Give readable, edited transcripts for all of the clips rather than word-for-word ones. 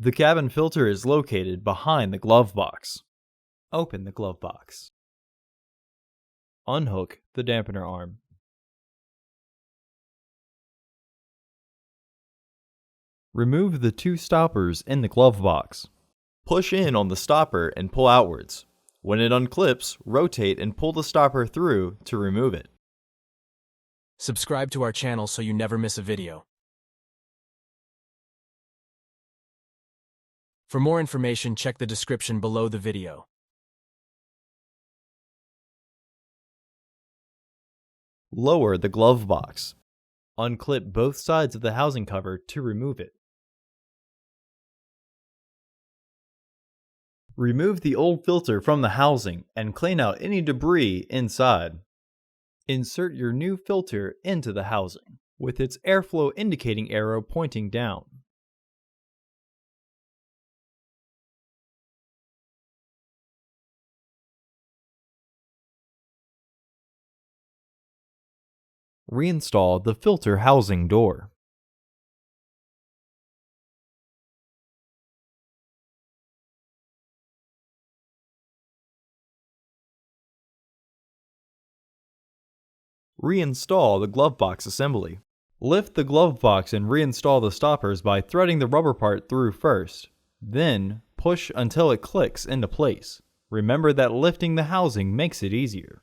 The cabin filter is located behind the glove box. Open the glove box. Unhook the dampener arm. Remove the two stoppers in the glove box. Push in on the stopper and pull outwards. When it unclips, rotate and pull the stopper through to remove it. Subscribe to our channel so you never miss a video. For more information, check the description below the video. Lower the glove box. Unclip both sides of the housing cover to remove it. Remove the old filter from the housing and clean out any debris inside. Insert your new filter into the housing, with its airflow indicating arrow pointing down. Reinstall the filter housing door. Reinstall the glove box assembly. Lift the glove box and reinstall the stoppers by threading the rubber part through first. Then, push until it clicks into place. Remember that lifting the housing makes it easier.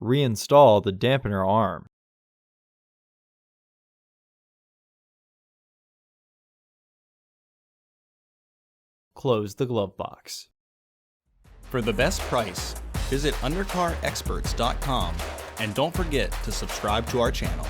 Reinstall the dampener arm. Close the glove box. For the best price, visit undercarexperts.com and don't forget to subscribe to our channel.